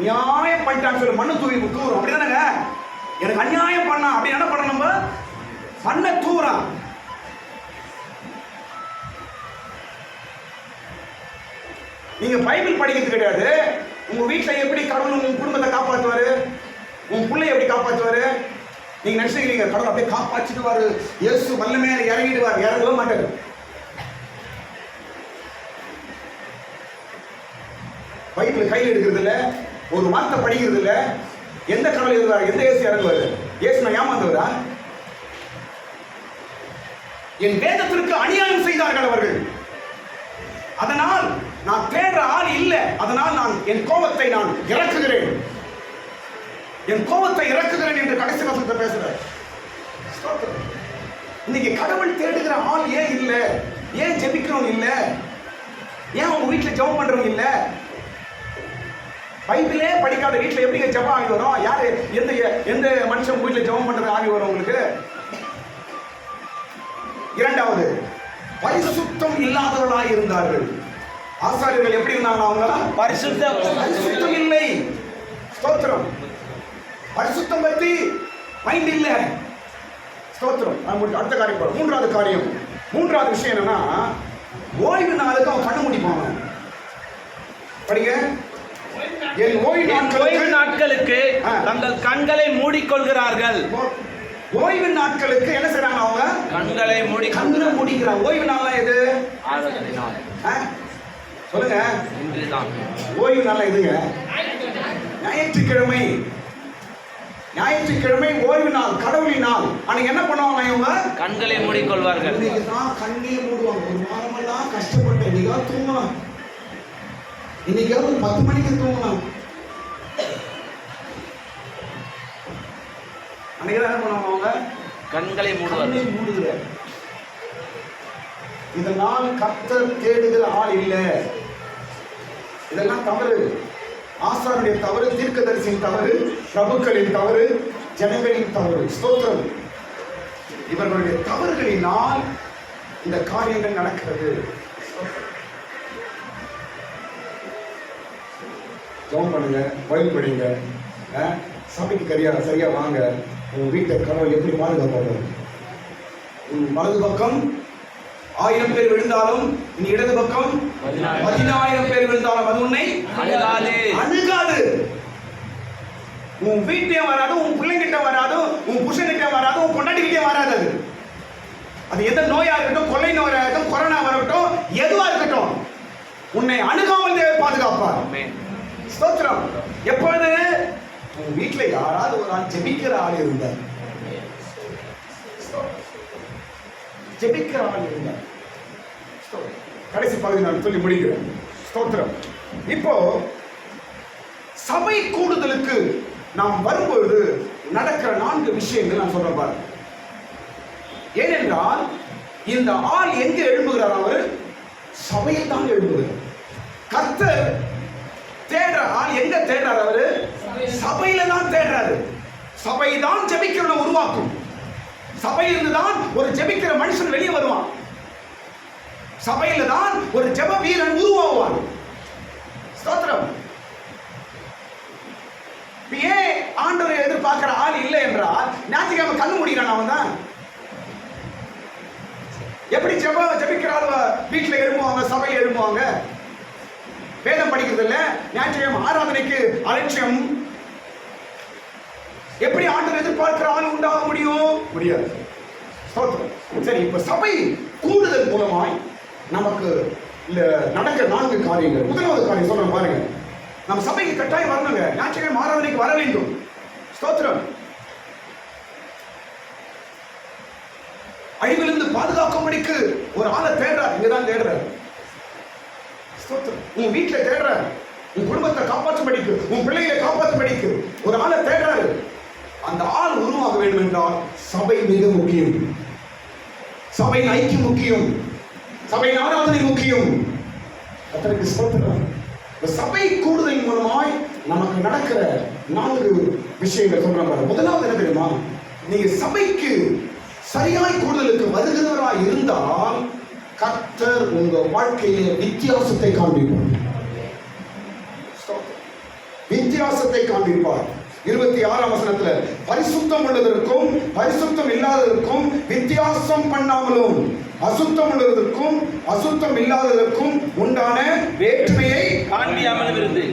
நியாயம் பண்ணிட்டான்னு சொல்லி மண்ணு தூரும் அப்படிதானங்க. எனக்கு அநியாயம் பண்ணா அப்படி என்ன பண்ண நம்ம மண்ண தூரம். நீங்க பைபிள் படிக்கிறது கிடையாது. உங்க வீட்டுல எப்படி கடவுள் உங்க குடும்பத்தை காப்பாற்றுவாரு, உங்க பிள்ளைய எப்படி காப்பாற்றுவாரு நீங்க நினைச்சுக்கிறீங்க. கடவுள் அப்படியே காப்பாற்றிடுவாரு, இயேசு வல்லமையா இறங்கிடுவார். இறங்கவே மாட்டாரு. பைபிள் கையில் எடுக்கிறது இல்ல, ஒரு வார்த்தை படிக்கிறது இல்ல. எந்த கடவுள் எழுதுவார், எந்த இயேசு இறங்குவாரு? இயேசு நான் ஏமாந்தவரா? என் வேதத்திற்கு அநியாயம் செய்தார்கள் அவர்கள். அதனால் நான் தேடுற ஆள் இல்ல. அதனால் நான் என் கோபத்தை நான் இறக்குகிறேன், என் கோபத்தை இறக்குகிறேன் என்று கடைசி வசனத்தை பேசுறேன். இன்னைக்கு கடவுள் தேடுகிற ஆள் ஏன் இல்ல? ஏன் ஜெபிக்கிறவங்க இல்ல? ஏன் உங்க வீட்டுல ஜெபம் பண்றவங்க இல்ல? பைபிளே படிக்காத வீட்டுல எப்படி ஜெபம் ஆகி வரும்? யாரு எந்த எந்த மனுஷன் வீட்டுல ஜெபம் பண்றது ஆகி வரும் உங்களுக்கு? இரண்டாவது, பரிசுத்தம் இல்லாதவர்களாய் இருந்தார்கள். ஆசாரியர்கள் எப்படி இருந்தாங்க? அவங்க பரிசுத்தம் இல்லை. ஸ்தோத்திரம். பரிசுத்தம் பத்தி மைண்ட் இல்ல. ஸ்தோத்திரம். அடுத்த காரியம், மூன்றாவது விஷயம் என்னன்னா, ஓய்வு நாளுக்கு அவன் கண்ணு முடிப்பாங்க. படிங்க. என் ஓய்வு நாட்களுக்கு தங்கள் கண்களை மூடிக்கொள்கிறார்கள். ஓய்வு நாட்களுக்கு என்ன செய்றாங்க? அவங்க கண்களை மூடிக்கிறாங்க. ஓய்வு நாள் எது? சொல்லுங்க. ஓய்வு நாள் எதுங்க? ஞாயிற்றுக்கிழமை. ஞாயிற்றுக்கிழமை ஓய்வு நாள், கடவுளின் நாள். அன்னைக்கு என்ன பண்ணுவாங்க? இவங்க கண்களை மூடிக்கொள்வார்கள். இன்னைக்கு தான் கண்ணே மூடுவாங்க. ஒரு வாரமெல்லாம் கஷ்டப்பட்டு இன்னைக்கு தூங்கலாம். இன்னைக்கு 10 மணிக்கு தூங்கலாம். அன்னைக்கு என்ன பண்ணுவாங்க? அவங்க கண்களை மூடுகிற. இதனால் கர்த்தர் தேடுகிற ஆள் இல்ல. இதெல்லாம் தவறு. ஆசாரியனுடைய தவறு, தீர்க்கதரிசியின் தவறு, பிரபுக்களின் தவறு, ஜனங்களின் தவறு. ஸ்தோத்திரம். இவர்களுடைய தவறுகளினால் இந்த காரியங்கள் நடக்கிறது. ஜெபம் பண்ணுங்க, பைபிள் படிங்க, சபைக்கு சரியா வாங்க. உங்க வீட்டை கடவுள் எப்படி பாதுகாப்பாங்க? வலது பக்கம் 1000 பேர் விழுந்தாலும் இனி இடது பக்கம் 10000 பேர் விழுந்தாலும் அது உன்னை அணுகாது. உன் வீட்டே வராது, உன் பிள்ளைகிட்ட வராது, உன் புருஷன்கிட்ட வராது, உன் பொண்டாட்டிகிட்டே வராது. அது எந்த நோயா இருக்கட்டும், கொள்ளை நோயா இருக்கட்டும், கொரோனா வரட்டும், எதுவா இருக்கட்டும், உன்னை அணுகாமல் தேவை பாதுகாப்பார். ஸ்தோத்திரம். எப்பொழுது உன் வீட்டுல யாராவது ஒரு ஆள் ஜெபிக்கிற ஆள் இருந்தார், ஜெபிக்கிற ஆள் இருந்தார். கடைசி பகுதி நான் சொல்லி முடிக்கிறேன். ஸ்தோத்திரம். இப்போ சபை கூடுதலுக்கு நாம் வரும்பொழுது நடக்கிற 4 விஷயங்கள் நான் சொல்றேன் பாருங்க. ஏனென்றால் இந்த ஆள் எங்க எழும்புகிறார்? அவர் சபையில் தான் எழும்புகிறார். கர்த்தர் தேடுற ஆள் எங்க தேடுறார்? அவரு சபையில தான் தேடுறாரு. சபை தான் ஜெபிக்கிறவனை உருவாக்கும். சபையிலிருந்து தான் ஒரு ஜெபிக்கிற மனுஷன் வெளியே வருவான். சபையில தான் ஒரு ஜெப வீரன் உருவாகுவான். ஸ்தோத்திரம். ஏன் ஆண்டவரை எதிர்பார்க்கிற ஆள் இல்லை என்றால், ஞாயிற்றுக்கிழமை கண்ணு முடிக்கிறான் அவன் தான். எப்படி ஜெபிக்கிற ஆள் வீட்டுல எழும்புவாங்க, சபையில் எழும்புவாங்க? வேதம் படிக்கிறது இல்ல, ஞாயிற்றுக்கிழமை ஆராதனைக்கு அலட்சியம். எப்படி ஆண்டவர் எதிர்பார்க்கிற ஆள் உண்டாக முடியாது. சரி, இப்ப சபை கூடுதல் மூலமாய் நமக்கு நடக்கிற 4 காரியங்கள். முதலாவது காரியம் சொல்றேன் பாருங்க. நம்ம சபைக்கு கட்டாயம் வரணுங்க. ஞாயிற்றுக்கிழமை ஆராதனைக்கு வர வேண்டும். ஸ்தோத்திரம். அழிவிலிருந்து பாதுகாக்கும்படிக்கு ஒரு ஆளை தேடுறார். இங்கதான் தேடுறார். உன் வீட்டுல தேடுறாரு, உன் குடும்பத்தை காப்பாற்றும்படிக்கு, உன் பிள்ளைகளை காப்பாற்றும்படிக்கு ஒரு ஆளை தேடுறாரு. அந்த ஆள் உருவாக வேண்டும் என்றால் சபை மிக முக்கியம். சபையின் ஐக்கியம் முக்கியம். சபையின் ஆராதனை முக்கியம். அதற்கு ஸ்தோத்திரம். சபை கூடுதல் மூலமாய் நமக்கு நடக்கிற 4 விஷயங்கள் சொல்றாங்க. முதலாவது என்ன தெரியுமா? நீங்க சபைக்கு சரியாய் கூடுதலுக்கு வருகிறவராய் இருந்தால் கர்த்தர் உங்க வாழ்க்கையிலே வித்தியாசத்தை காண்பிப்பார். வித்தியாசத்தை காண்பிப்பார். 26ஆம் வசனத்துல பரிசுத்தம் உள்ளதற்கும் பரிசுத்தம் இல்லாததற்கும் வித்தியாசம் பண்ணாமலும் அசுத்தம் உள்ளதற்கும் அசுத்தம் இல்லாததற்கும் உண்டான வேற்றுமையை காண்பியாமலும் இருந்து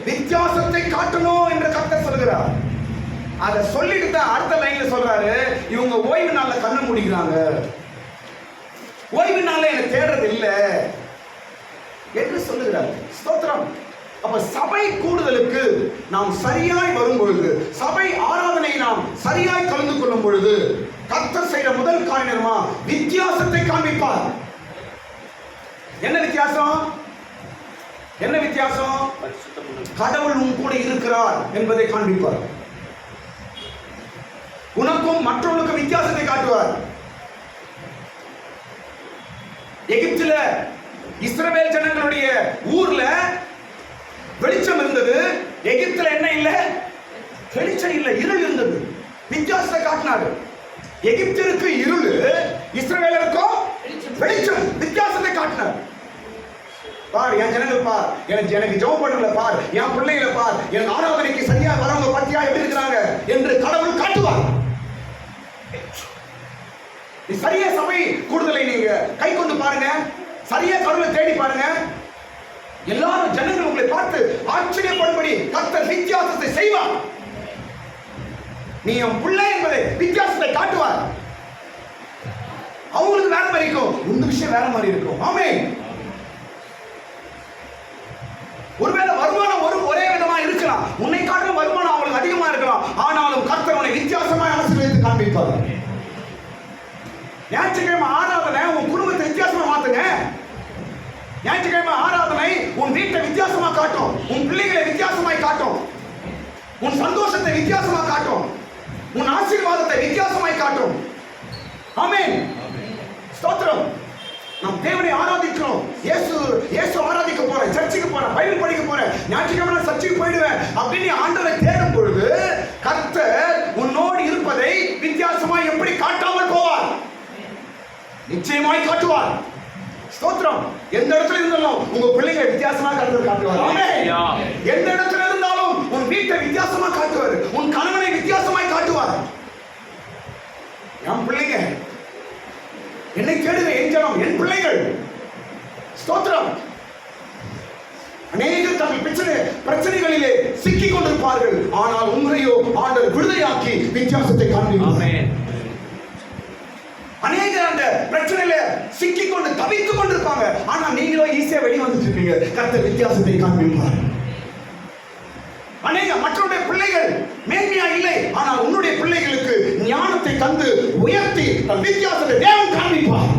வித்தியாசத்தை காட்டணும் என்று கர்த்தர் சொல்கிறார். அதை சொல்லிட்டு தான் அடுத்த லைன்ல சொல்றாரு, இவங்க ஓய்வு நாள்ல கண்ணு முடிக்கிறாங்க, ஓய்வு நாள்ல எனக்கு தேடுறது இல்ல என்று சொல்லுகிறார். ஸ்தோத்திரம். அப்ப சபை கூடுதலுக்கு நாம் சரியாய் வரும் பொழுது, சபை ஆராதனை நாம் சரியாய் கலந்து கொள்ளும் பொழுது கர்த்தர் செய்த முதல் காரியமா வித்தியாசத்தை காண்பிப்பார். என்ன வித்தியாசம்? என்ன வித்தியாசம்? கடவுள் உன் கூட இருக்கிறார் என்பதை காண்பிப்பார். உனக்கும் மற்றவர்களுக்கும் வித்தியாசத்தை காட்டுவார். எகிப்தில இஸ்ரவேல் ஜனங்களுடைய ஊர்ல வெளிச்சம் இருந்தது, எகிப்தில என்ன இல்ல? வெளிச்சம் இல்ல, இருள் இருந்தது. வித்தியாசத்தை காட்டினாரு. எகிப்திற்கு இருள், இஸ்ரவேலருக்கோ வெளிச்சம். வித்தியாசத்தை காட்டினார். பார் என் ஜனங்கள் பார், எனக்கு ஜெபம் பண்றல பார், என் பிள்ளைகளை பார், என் ஆராதனைக்கு சரியா வரவங்க பத்தியா எப்படி இருக்கிறாங்க என்று கடவுள் காட்டுவார். சரியா சபை கூடுதலை நீங்க கை கொண்டு பாருங்க, சரியா கடவுளை தேடி பாருங்க, எல்லாரும் ஜனங்கள் உங்களை பார்த்து ஆச்சரியப்படும்படி கர்த்தர் வித்தியாசத்தை செய்வார். நீ என் பிள்ளை என்பதை வித்தியாசத்தை காட்டுவார். அவங்களுக்கு வேற மாதிரி இருக்கும், இந்த விஷயம் வேற மாதிரி இருக்கும். ஆமென். ஒருவேளை வருமானம் ஒரே விதமா இருக்கலாம், உன்னை காட்டிலும் வருமானம் அவங்களுக்கு அதிகமா இருக்கலாம், ஆனாலும் கர்த்தர் உன்னை வித்தியாசமாய் ஆசீர்வதித்து காண்பிப்பார். ஞாயிற்றுக்கிழமை ஆராதனை உன் குடும்பத்தை வித்தியாசமா மாத்துங்க. ஞாயிற்றுக்கிழமை ஆராதனை உன் வீட்டை வித்தியாசமா காட்டும், உன் பிள்ளைகளை வித்தியாசமாய் காட்டும், உன் சந்தோஷத்தை வித்தியாசமா காட்டும், உன் ஆசீர்வாதத்தை வித்தியாசமாய் காட்டும். ஆமென். ஸ்தோத்திரம். நாம் தேவனை ஆராதிக்கிறோம். இயேசு ஆராதிக்க போறேன், சர்ச்சுக்கு போறேன், பைபிள் படிக்க போறேன், ஞாயிற்றுக்கிழமை நான் சர்ச்சுக்கு போயிடுவேன் அப்படின்னு ஆண்டவரை தேடும் பொழுது கர்த்தர் உன்னோடு இருப்பதை வித்தியாசமாய் எப்படி காட்டாமல் போவார்? நிச்சயமாய் காட்டுவார். ஸ்தோத்திரம். எந்த இடத்துல இருந்தாலும் உங்க பிள்ளைகளை வித்தியாசமா காட்டுவார். ஆமென். எந்த இடத்துல இருந்தாலும் உன் வீட்டை வித்தியாசமா காட்டுவார், உன் கணவனை வித்தியாசமாய் காட்டுவார். என் பிள்ளைங்க என்னை தேடுங்க, என் ஜனம், என் பிள்ளைகள். ஸ்தோத்திரம். அநேகர் தங்கள் பிரச்சனைகளிலே சிக்கிக் கொண்டிருப்பார்கள், ஆனால் உங்களையோ ஆண்டவர் விடுதலையாக்கி வித்தியாசத்தை காண்பிப்பார். அநேகர் அந்த பிரச்சனையில சிக்கிக் கொண்டு தவித்துக் கொண்டிருப்பாங்க, ஆனா நீங்களோ ஈஸியா வெளியே வந்துட்டு இருக்கீங்க. கர்த்தர் வித்தியாசத்தை காண்பிப்பார். அநேக மற்றவருடைய பிள்ளைகள் மேன்மையா இல்லை, ஆனால் உன்னுடைய பிள்ளைகளுக்கு ஞானத்தை தந்து உயர்த்தி வித்தியாசத்தை தேவன் காண்பிப்பார்.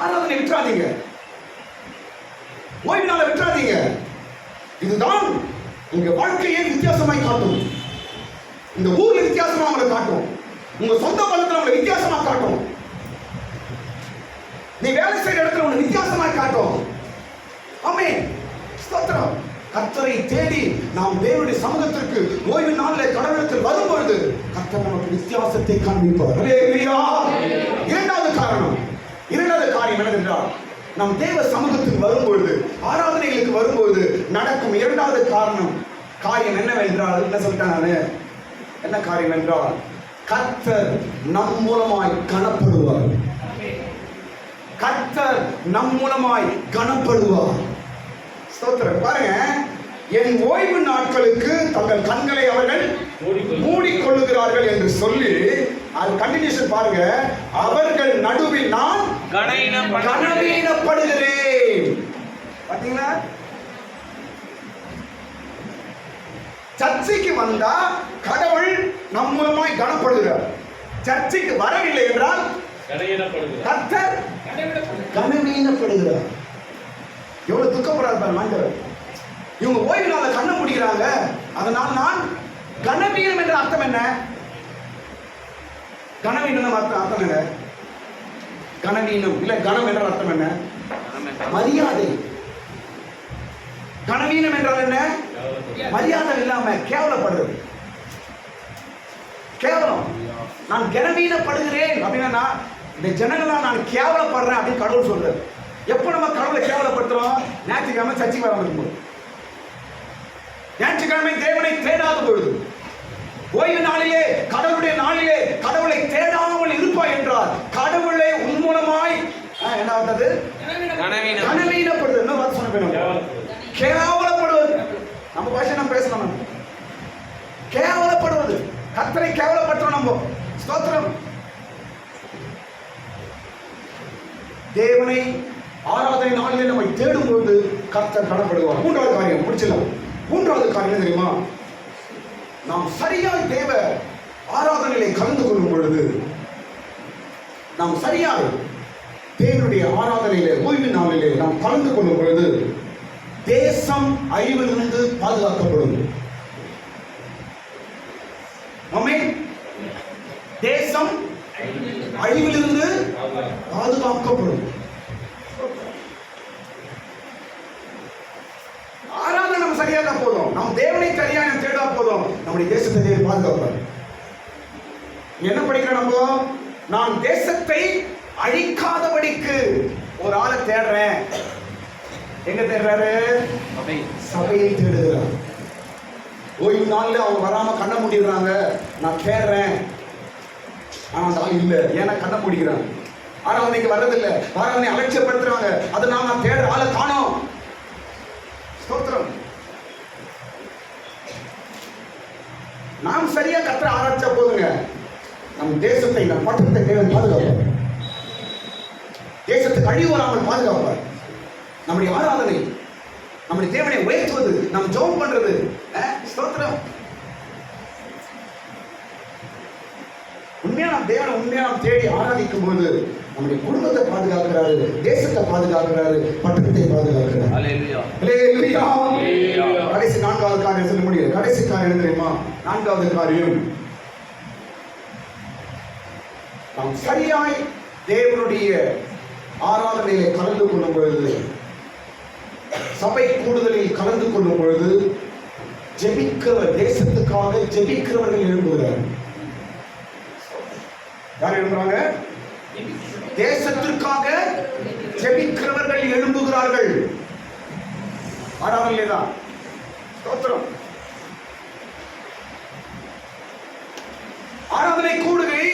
ஆராதனை விட்டுறாதீங்க, ஓய்வு நாளை விட்டுறாதீங்க. இதுதான் உங்க வாழ்க்கையை வித்தியாசமாய் காட்டும். இந்த ஊர்ல வித்தியாசமா அவங்களை காட்டும், உங்க சொந்த பலத்துல அவங்களை வித்தியாசமா காட்டும், நீ வேலை செய்யற இடத்துல உன்னை வித்தியாசமாய் காட்டும். ஆமென். ஸ்தோத்திரம். கர்த்தரை தேடி நாம் தேவனுடைய சமூகத்திற்கு ஓய்வு நாளில் கடவுளத்தில் வரும்பொழுது கர்த்தர் நமக்கு வித்தியாசத்தை காண்பிப்பார். அல்லேலூயா. இரண்டாவது காரியம் என்னவென்றால், நாம் தேவ சமூகத்துக்கு வரும்பொழுது, ஆராதனைகளுக்கு வரும்பொழுது நடக்கும் இரண்டாவது காரியம் என்னவென்றால், என்ன சொல்லிட்டேன் நானு, என்ன காரியம் என்றால், கர்த்தர் நம் மூலமாய் கனப்படுவார். கர்த்தர் நம் மூலமாய் கனப்படுவார். ஸ்தோத்திரம். பாருங்க, என் ஓய்வு நாட்களுக்கு தங்கள் கண்களை அவர்கள் மூடிக்கொள்ளுகிறார்கள் என்று சொல்லி, அது கண்டினியூஷன் பாருங்க, அவர்கள் நடுவில் நான் கனவீனப்படுகிறேன். பாத்தீங்களா? சர்ச்சைக்கு வந்தா கடவுள் நம் மூலமாய் கனப்படுகிறார். சர்ச்சைக்கு வரவில்லை என்றால் கர்த்தர் கனவீனப்படுகிறார். எவ்வளவு துக்கப்படுறார் ஆண்டவர். இவங்க ஓய்வு நாள கண்ண முடிக்கிறாங்க, அதனால் நான் கனவீனம் என்ற அர்த்தம் என்ன? கனவீனம் அர்த்தம் என்ன? கனவீனம் இல்ல, கனம் என்ற அர்த்தம் என்ன? மரியாதை. கனவீனம் என்றால் என்ன? மரியாதை இல்லாம கேவலப்படுறது, கேவலம். நான் கனவீனப்படுகிறேன் அப்படின்னா இந்த ஜனங்களா நான் கேவலப்படுறேன் அப்படின்னு கடவுள் சொல்றாரு. எப்போ நம்ம கடவுளை கேவலப்படுத்துறோம்? ஞாயிற்றுக்கிழமை சர்ச்சைக்கு வராம இருக்கும்போது. ஞாயிற்றுக்கிழமை தேவனை தேடாத பொழுது, ஓய்வு நாளிலே கடவுளுடைய நாளிலே கடவுளை தேடாமல் இருப்பாய் என்றால் கடவுளை உன் மூலமாய் என்ன ஆகுது? கனவீனப்படுது. என்ன வார்த்தை சொன்ன? கேவலப்படுவது. நம்ம பாஷை நம்ம பேசலாம். கேவலப்படுவது, கர்த்தரை கேவலப்படுத்துறோம் நம்ம. ஸ்தோத்திரம். தேவனை ஆராதனை நாளிலே நம்மை தேடும் பொழுது கர்த்தர் கனப்படுவார். மூன்றாவது காரியம் முடிச்சிடலாம். மூன்றாவது காரியம் தெரியுமா? நாம் சரியாய் தேவ ஆராதனையிலே கலந்து கொள்ளும் பொழுது, நாம் சரியாய் தேவனுடைய ஆராதனையிலே ஓய்வு நாளிலே நாம் கலந்து கொள்ளும் பொழுது தேசம் அழிவிலிருந்து பாதுகாக்கப்படும். ஆமென். தேசம் அழிவிலிருந்து பாதுகாக்கப்படும். ஆராதனை நம்ம சரியாக போதும், நாம் தேவனை சரியாக தேடா போதும், நம்முடைய தேசத்தை தேவன் பாதுகாப்பார். என்ன படிக்கிற நம்ம? நான் தேசத்தை அழிக்காதபடிக்கு ஒரு ஆளை தேடுறேன். எங்க தேடுறாரு? சபையை தேடுகிறார். ஓய்வு நாள்ல அவங்க வராம கண்ண மூடிடுறாங்க. நான் தேடுறேன், ஆனா அந்த ஆள் இல்ல. ஏன்னா கண்ண மூடிக்கிறாங்க, ஆராதனைக்கு வர்றதில்லை, ஆராதனை அலட்சியப்படுத்துறாங்க. அதனால நான் தேடுற ஆளை காணோம். ஸ்தோத்திரம். நாம் சரியா கர்த்தரை ஆராய்ச்சா போதுங்க, நம் தேசத்தை, நம் பட்டணத்தை தேவன் பாதுகாப்பார். தேசத்துக்கு அழிவு வராமல் பாதுகாப்பார். நம்முடைய ஆராதனை, நம்முடைய தேவனை உயர்த்துவது, நாம் ஜெபம் பண்றது. ஸ்தோத்திரம். உண்மையா நாம் தேவனை உண்மையா நாம் தேடி ஆராதிக்கும் போது நம்முடைய குடும்பத்தை பாதுகாக்கிறாரு, தேசத்தை பாதுகாக்கிறாரு, பட்டணத்தை பாதுகாக்கிறார். அல்லேலூயா. கடைசி நான்காவது காரியம் சொல்ல முடியாது. கடைசி காரியம் என்ன தெரியுமா? நான்காவது காரியம், நாம் சரியாய் தேவனுடைய ஆராதனையிலே கலந்து கொள்ளும் பொழுது, சபை கூடுதலில் கலந்து கொள்ளும் பொழுது தேசத்துக்காக ஜெபிக்கிறவர்கள் எழும்புகிறார். யார் எழும்புறாங்க? தேசத்திற்காக ஜெபிக்கிறவர்கள் எழும்புகிறார்கள். ஆராதனை தான். ஸ்தோத்திரம். ஆராதனை கூடுகை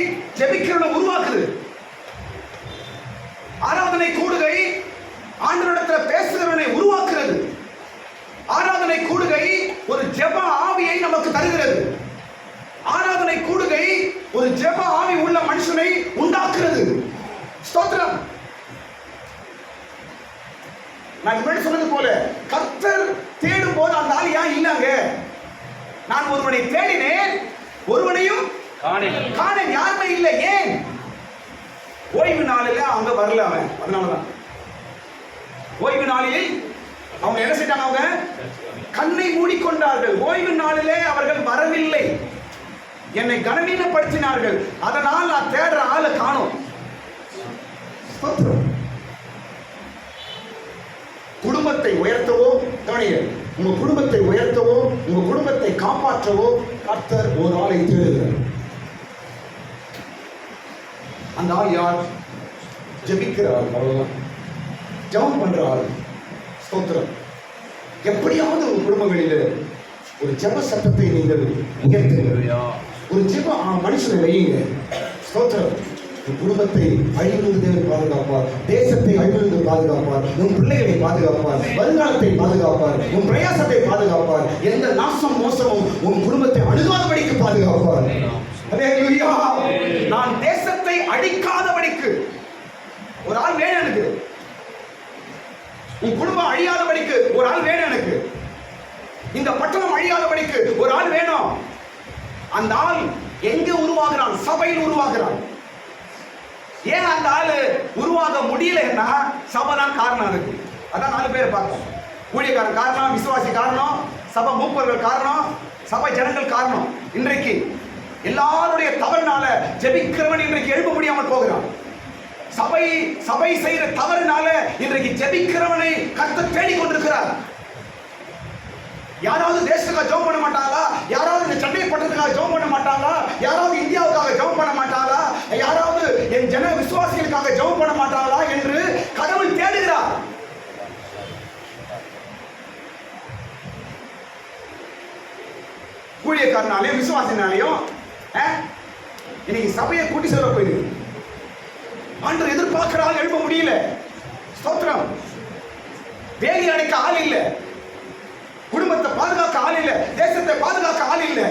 ஜெபிக்கிறவனை உருவாக்குது. ஆராதனை கூடுகை ஆண்டவரிடத்தில் பேசுகிறவனை உருவாக்குறது. ஆராதனை கூடுகை ஒரு ஜெப ஆவியை நமக்கு தருகிறது. ஆராதனை கூடுகை ஒரு ஜெப ஆவி உள்ள மனுஷனை உண்டாக்குறது. ஸ்தோத்திரம். நான் முன்னாடி சொன்னது போல கர்த்தர் தேடும் போது அந்த ஆள் ஏன் இல்லங்க? நான் ஒருவனை தேடினேன், ஒருவனையும் காணேன், யாருமே இல்லை. ஏன்? ஓய்வு நாளில் அவங்க வரல. அவன் அதனாலதான் ஓய்வு நாளில் அவங்க என்ன செய்தாங்க? அவங்க கண்ணை மூடிக்கொண்டார்கள். ஓய்வு நாளிலே அவர்கள் வரவில்லை, என்னை கனவீனப்படுத்தினார்கள். அதனால் நான் தேடுற ஆளை காணோம். குடும்பத்தை உயர்த்தவோ, உங்க குடும்பத்தை உயர்த்தவோ, உங்க குடும்பத்தை காப்பாற்றவோ கர்த்தர் ஒரு ஆளை தேடுகிறார். அந்த ஆள் யார்? ஜெபிக்கிறார். ஜெபம் பண்ற ஆள். ஸ்தோத்திரம். எப்படியாவது உங்க குடும்பங்களில் ஒரு ஜெப சத்தத்தை நீங்கள் உயர்த்துங்க. ஒரு ஜெப மனுஷனை வையுங்க. ஸ்தோத்திரம். உன் குடும்பத்தை அழிவிலிருந்து தேவன் பாதுகாப்பார், தேசத்தை அழிவிலிருந்து பாதுகாப்பார், உன் பிள்ளைகளை பாதுகாப்பார், வருங்காலத்தை பாதுகாப்பார், உன் பிரயாசத்தை பாதுகாப்பார், எந்த நாசம் மோசமும் உன் குடும்பத்தை அணுகாதபடிக்கு பாதுகாப்பார். அல்லேலூயா. நான் தேசத்தை அழிக்காதபடிக்கு ஒரு ஆள் வேணும் எனக்கு. உன் குடும்பம் அழியாதபடிக்கு ஒரு ஆள் வேணும் எனக்கு. இந்த பட்டணம் அழியாதபடிக்கு ஒரு ஆள் வேணும். அந்த ஆள் எங்க உருவாகிறான்? சபையில் உருவாகிறான். ஏன் அந்த ஆளு உருவாக முடியலன்னா சபை தான் காரணம் இருக்கு. அதான் 4 பேர் பார்த்தோம். ஊழியக்காரன் காரணம், விசுவாசி காரணம், சபை மூப்பர்கள் காரணம், சபை ஜனங்கள் காரணம். இன்றைக்கு எல்லாருடைய தவறுனால ஜெபிக்கிறவன் இன்றைக்கு எழுப்ப முடியாமல் போகிறான். சபை செய்கிற தவறுனால இன்றைக்கு ஜெபிக்கிறவனை கர்த்தர் தேடிக் கொண்டிருக்கிறார். யாராவது தேசத்துக்காக ஜெபம் பண்ண மாட்டாங்களா? யாராவது இந்த சண்டை பட்டத்துக்காக ஜெபம் பண்ண மாட்டாங்களா? யாராவது இந்தியாவுக்காக ஜெபம் பண்ண மாட்டாங்களா? யாராவது என் ஜன விசுவாசிகளுக்காக ஜெபம் பண்ண மாட்டாங்களா என்று கடவுள் தேடுகிறார். ஊழியக்காரனாலையும் விசுவாசினாலையும் இன்னைக்கு சபையை கூட்டி செல்ல போயிருக்கு. ஆண்டவர் எதிர்பார்க்கிற ஆள் எழுப்ப முடியல. ஸ்தோத்திரம். வேலி அடைக்க ஆள் இல்ல, குடும்பத்தை பாதுகாக்க ஆள் இல்ல, தேசத்தை பாதுகாக்க ஆள் இல்ல,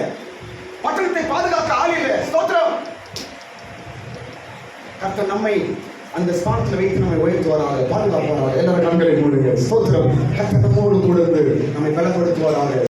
பட்டணத்தை பாதுகாக்க ஆள் இல்ல. ஸ்தோத்திரம். கர்த்தர் நம்மை அந்த ஸ்தானத்தில் வைத்து நம்மை உயர்த்துவாராக, பாதுகாப்பாராக. எல்லாரும் கண்களை மூடுங்க. ஸ்தோத்திரம். கர்த்தர் நம்மோடு கூட இருந்து